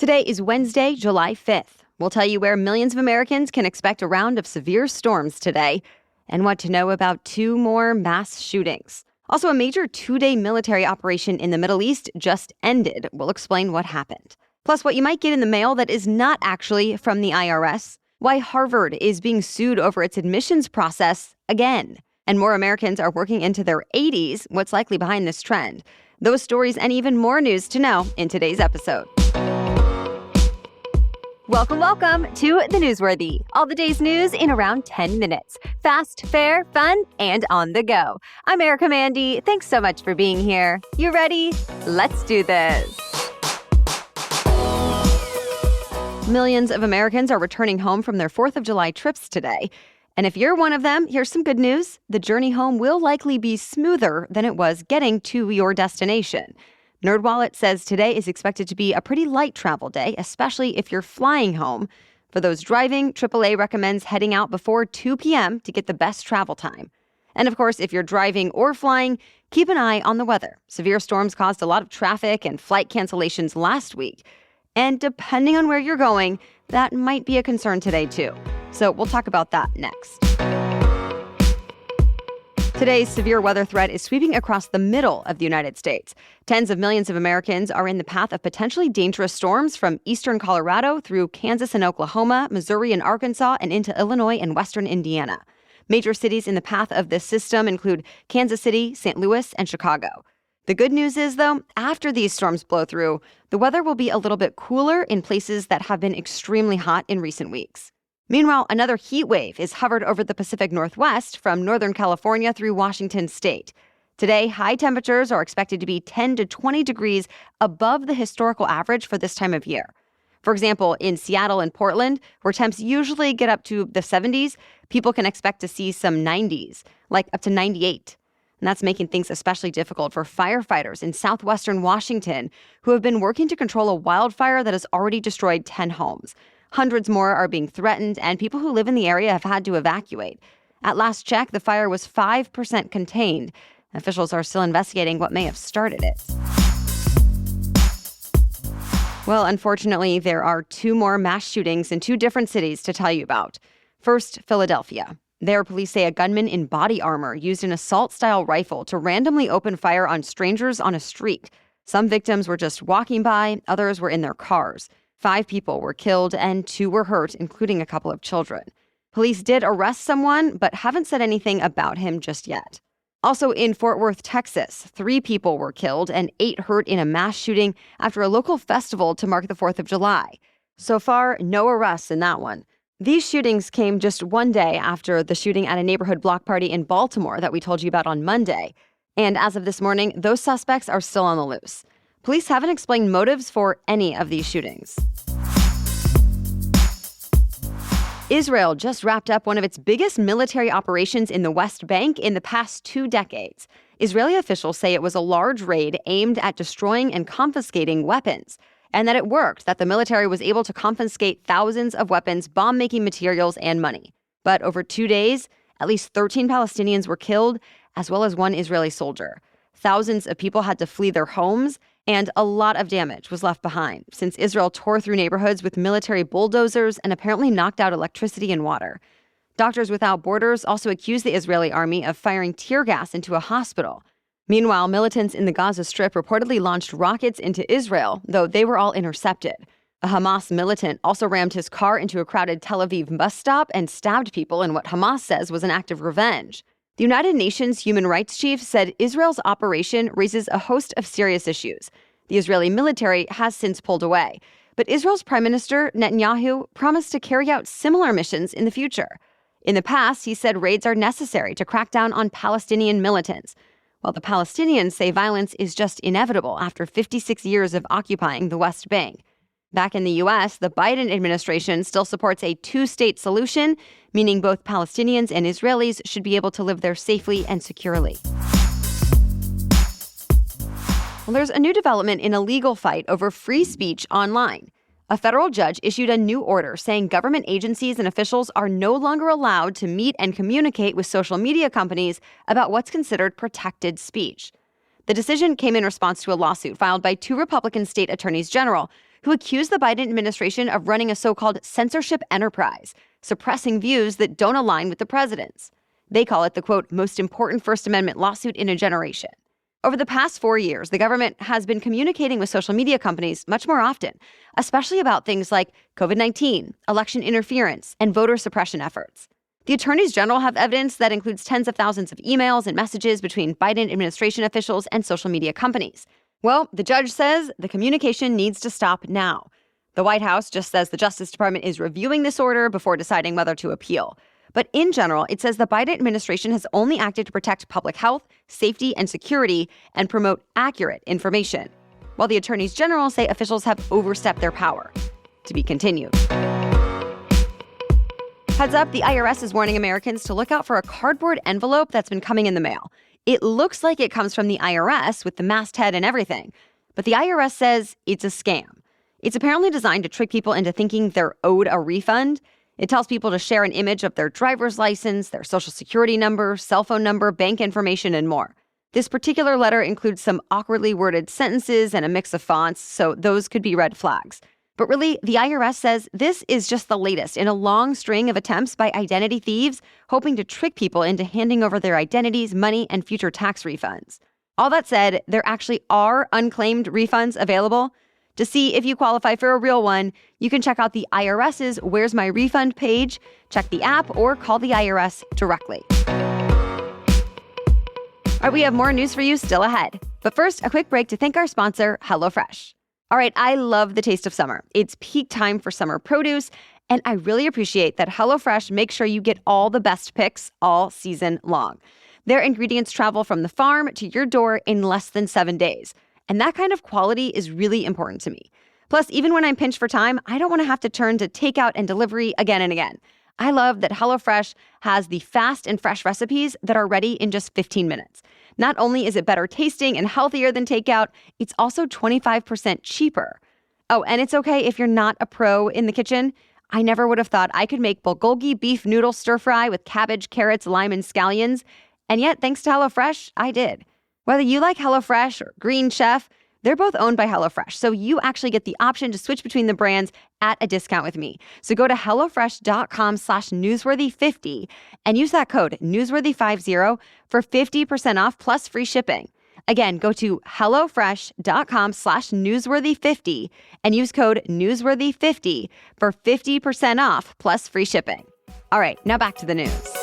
Today is Wednesday, July 5th. We'll tell you where millions of Americans can expect a round of severe storms today and what to know about 2 more mass shootings. Also, a major 2-day military operation in the Middle East just ended. We'll explain what happened. Plus, what you might get in the mail that is not actually from the IRS, why Harvard is being sued over its admissions process again, and more Americans are working into their 80s, what's likely behind this trend. Those stories and even more news to know in today's episode. Welcome to The Newsworthy. All the day's news in around 10 minutes. Fast, fair, fun, and on the go. I'm Erica Mandy. Thanks so much for being here. You ready? Let's do this. Millions of Americans are returning home from their 4th of July trips today. And if you're one of them, here's some good news. The journey home will likely be smoother than it was getting to your destination. NerdWallet says today is expected to be a pretty light travel day, especially if you're flying home. For those driving, AAA recommends heading out before 2 p.m. to get the best travel time. And of course, if you're driving or flying, keep an eye on the weather. Severe storms caused a lot of traffic and flight cancellations last week. And depending on where you're going, that might be a concern today too. So we'll talk about that next. Today's severe weather threat is sweeping across the middle of the United States. Tens of millions of Americans are in the path of potentially dangerous storms from eastern Colorado through Kansas and Oklahoma, Missouri and Arkansas, and into Illinois and western Indiana. Major cities in the path of this system include Kansas City, St. Louis, and Chicago. The good news is, though, after these storms blow through, the weather will be a little bit cooler in places that have been extremely hot in recent weeks. Meanwhile, another heat wave is hovered over the Pacific Northwest from Northern California through Washington state. Today, high temperatures are expected to be 10 to 20 degrees above the historical average for this time of year. For example, in Seattle and Portland, where temps usually get up to the 70s, people can expect to see some 90s, like up to 98. And that's making things especially difficult for firefighters in southwestern Washington who have been working to control a wildfire that has already destroyed 10 homes. Hundreds more are being threatened, and people who live in the area have had to evacuate. At last check, the fire was 5% contained. Officials are still investigating what may have started it. Well, unfortunately, there are 2 more mass shootings in 2 different cities to tell you about. First, Philadelphia. There, police say a gunman in body armor used an assault-style rifle to randomly open fire on strangers on a street. Some victims were just walking by, others were in their cars. 5 people were killed and 2 were hurt, including a couple of children. Police did arrest someone, but haven't said anything about him just yet. Also in Fort Worth, Texas, 3 people were killed and 8 hurt in a mass shooting after a local festival to mark the 4th of July. So far, no arrests in that one. These shootings came just one day after the shooting at a neighborhood block party in Baltimore that we told you about on Monday. And as of this morning, those suspects are still on the loose. Police haven't explained motives for any of these shootings. Israel just wrapped up one of its biggest military operations in the West Bank in the past 2 decades. Israeli officials say it was a large raid aimed at destroying and confiscating weapons, and that it worked, that the military was able to confiscate thousands of weapons, bomb-making materials, and money. But over 2 days, at least 13 Palestinians were killed, as well as 1 Israeli soldier. Thousands of people had to flee their homes, and a lot of damage was left behind since Israel tore through neighborhoods with military bulldozers and apparently knocked out electricity and water. Doctors Without Borders also accused the Israeli army of firing tear gas into a hospital. Meanwhile, militants in the Gaza Strip reportedly launched rockets into Israel, though they were all intercepted. A Hamas militant also rammed his car into a crowded Tel Aviv bus stop and stabbed people in what Hamas says was an act of revenge. The United Nations human rights chief said Israel's operation raises a host of serious issues. The Israeli military has since pulled away. But Israel's Prime Minister Netanyahu promised to carry out similar missions in the future. In the past, he said raids are necessary to crack down on Palestinian militants, while the Palestinians say violence is just inevitable after 56 years of occupying the West Bank. Back in the U.S., the Biden administration still supports a 2-state solution, meaning both Palestinians and Israelis should be able to live there safely and securely. Well, there's a new development in a legal fight over free speech online. A federal judge issued a new order saying government agencies and officials are no longer allowed to meet and communicate with social media companies about what's considered protected speech. The decision came in response to a lawsuit filed by 2 Republican state attorneys general who accused the Biden administration of running a so-called censorship enterprise, suppressing views that don't align with the president's. They call it the, quote, most important First Amendment lawsuit in a generation. Over the past 4 years, the government has been communicating with social media companies much more often, especially about things like COVID-19, election interference, and voter suppression efforts. The attorneys general have evidence that includes tens of thousands of emails and messages between Biden administration officials and social media companies. Well, the judge says the communication needs to stop now. The White House just says the Justice Department is reviewing this order before deciding whether to appeal. But in general, it says the Biden administration has only acted to protect public health, safety, and security and promote accurate information, while the attorneys general say officials have overstepped their power. To be continued. Heads up, the IRS is warning Americans to look out for a cardboard envelope that's been coming in the mail. It looks like it comes from the IRS with the masthead and everything, but the IRS says it's a scam. It's apparently designed to trick people into thinking they're owed a refund. It tells people to share an image of their driver's license, their social security number, cell phone number, bank information, and more. This particular letter includes some awkwardly worded sentences and a mix of fonts, so those could be red flags. But really, the IRS says this is just the latest in a long string of attempts by identity thieves hoping to trick people into handing over their identities, money, and future tax refunds. All that said, there actually are unclaimed refunds available. To see if you qualify for a real one, you can check out the IRS's Where's My Refund page, check the app, or call the IRS directly. All right, we have more news for you still ahead. But first, a quick break to thank our sponsor, HelloFresh. All right, I love the taste of summer. It's peak time for summer produce, and I really appreciate that HelloFresh makes sure you get all the best picks all season long. Their ingredients travel from the farm to your door in less than 7 days. And that kind of quality is really important to me. Plus, even when I'm pinched for time, I don't want to have to turn to takeout and delivery again and again. I love that HelloFresh has the fast and fresh recipes that are ready in just 15 minutes. Not only is it better tasting and healthier than takeout, it's also 25% cheaper. Oh, and it's okay if you're not a pro in the kitchen. I never would have thought I could make bulgogi beef noodle stir fry with cabbage, carrots, lime, and scallions. And yet, thanks to HelloFresh, I did. Whether you like HelloFresh or Green Chef, they're both owned by HelloFresh, so you actually get the option to switch between the brands at a discount with me. So go to HelloFresh.com/newsworthy50 and use that code newsworthy50 for 50% off plus free shipping. Again, go to HelloFresh.com/newsworthy50 and use code newsworthy50 for 50% off plus free shipping. All right, now back to the news.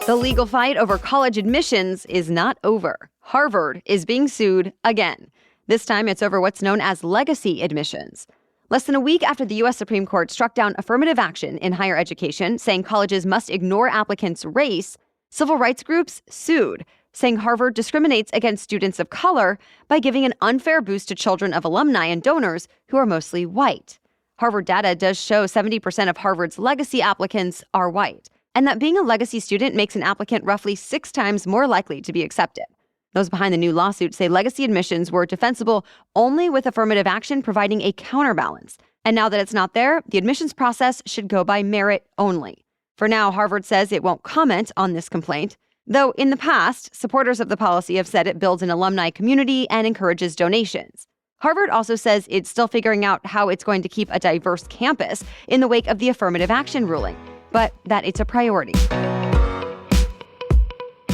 The legal fight over college admissions is not over. Harvard is being sued again. This time it's over what's known as legacy admissions. Less than a week after the U.S. Supreme Court struck down affirmative action in higher education, saying colleges must ignore applicants' race, civil rights groups sued, saying Harvard discriminates against students of color by giving an unfair boost to children of alumni and donors who are mostly white. Harvard data does show 70% of Harvard's legacy applicants are white, and that being a legacy student makes an applicant roughly 6 times more likely to be accepted. Those behind the new lawsuit say legacy admissions were defensible only with affirmative action providing a counterbalance. And now that it's not there, the admissions process should go by merit only. For now, Harvard says it won't comment on this complaint, though in the past, supporters of the policy have said it builds an alumni community and encourages donations. Harvard also says it's still figuring out how it's going to keep a diverse campus in the wake of the affirmative action ruling, but that it's a priority.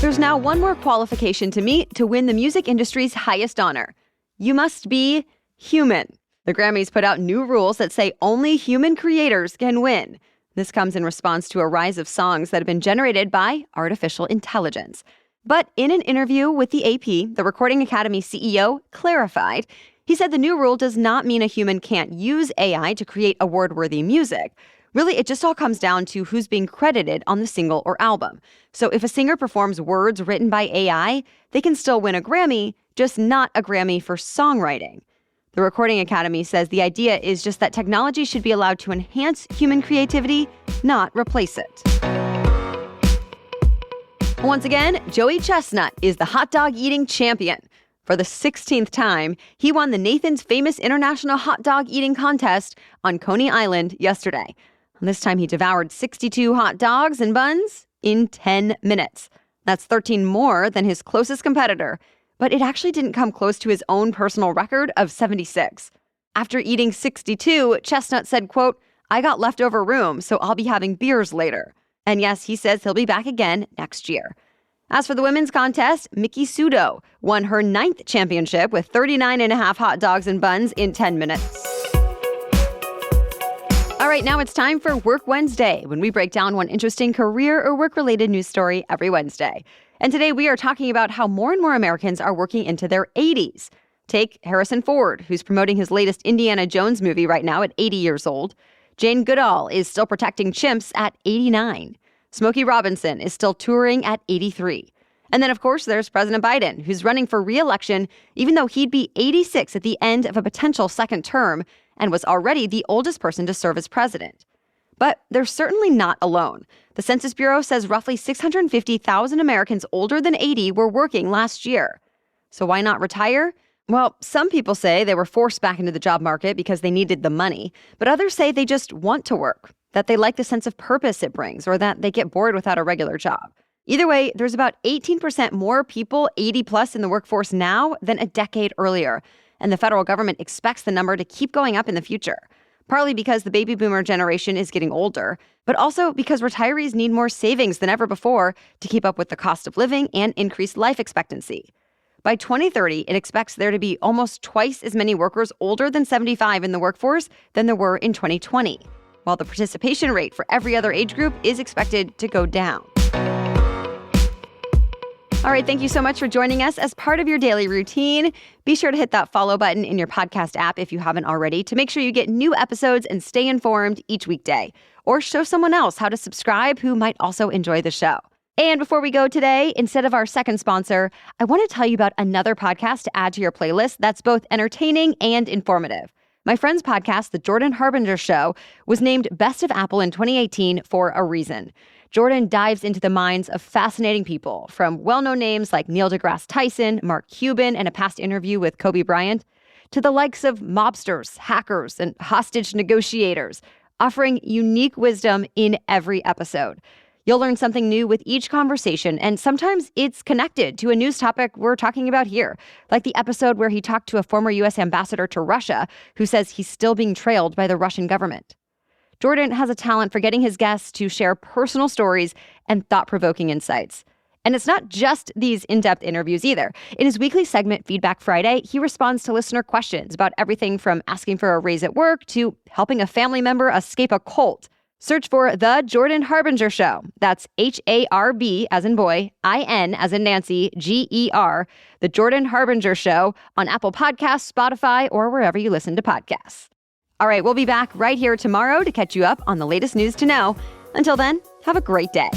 There's now one more qualification to meet to win the music industry's highest honor. You must be human. The Grammys put out new rules that say only human creators can win. This comes in response to a rise of songs that have been generated by artificial intelligence. But in an interview with the AP, the Recording Academy CEO clarified. He said the new rule does not mean a human can't use AI to create award-worthy music. Really, it just all comes down to who's being credited on the single or album. So if a singer performs words written by AI, they can still win a Grammy, just not a Grammy for songwriting. The Recording Academy says the idea is just that technology should be allowed to enhance human creativity, not replace it. Once again, Joey Chestnut is the hot dog eating champion. For the 16th time, he won the Nathan's Famous International Hot Dog Eating Contest on Coney Island yesterday. This time he devoured 62 hot dogs and buns in 10 minutes. That's 13 more than his closest competitor, but it actually didn't come close to his own personal record of 76. After eating 62, Chestnut said, quote, "I got leftover room, so I'll be having beers later." And yes, he says he'll be back again next year. As for the women's contest, Miki Sudo won her 9th championship with 39 and a half hot dogs and buns in 10 minutes. All right, now it's time for Work Wednesday, when we break down one interesting career or work-related news story every Wednesday. And today we are talking about how more and more Americans are working into their 80s. Take Harrison Ford, who's promoting his latest Indiana Jones movie right now at 80 years old. Jane Goodall is still protecting chimps at 89. Smokey Robinson is still touring at 83. And then, of course, there's President Biden, who's running for re-election, even though he'd be 86 at the end of a potential second term and was already the oldest person to serve as president. But they're certainly not alone. The Census Bureau says roughly 650,000 Americans older than 80 were working last year. So why not retire? Well, some people say they were forced back into the job market because they needed the money, but others say they just want to work, that they like the sense of purpose it brings, or that they get bored without a regular job. Either way, there's about 18% more people 80 plus in the workforce now than a decade earlier, and the federal government expects the number to keep going up in the future, partly because the baby boomer generation is getting older, but also because retirees need more savings than ever before to keep up with the cost of living and increased life expectancy. By 2030, it expects there to be almost twice as many workers older than 75 in the workforce than there were in 2020, while the participation rate for every other age group is expected to go down. All right, thank you so much for joining us as part of your daily routine. Be sure to hit that follow button in your podcast app if you haven't already to make sure you get new episodes and stay informed each weekday. Or show someone else how to subscribe who might also enjoy the show. And before we go today, instead of our second sponsor, I want to tell you about another podcast to add to your playlist that's both entertaining and informative. My friend's podcast, The Jordan Harbinger Show, was named Best of Apple in 2018 for a reason. Jordan dives into the minds of fascinating people, from well-known names like Neil deGrasse Tyson, Mark Cuban, and a past interview with Kobe Bryant, to the likes of mobsters, hackers, and hostage negotiators, offering unique wisdom in every episode. You'll learn something new with each conversation, and sometimes it's connected to a news topic we're talking about here, like the episode where he talked to a former U.S. ambassador to Russia who says he's still being trailed by the Russian government. Jordan has a talent for getting his guests to share personal stories and thought-provoking insights. And it's not just these in-depth interviews either. In his weekly segment, Feedback Friday, he responds to listener questions about everything from asking for a raise at work to helping a family member escape a cult. Search for The Jordan Harbinger Show. That's H-A-R-B as in boy, I-N as in Nancy, G-E-R, The Jordan Harbinger Show on Apple Podcasts, Spotify, or wherever you listen to podcasts. All right, we'll be back right here tomorrow to catch you up on the latest news to know. Until then, have a great day.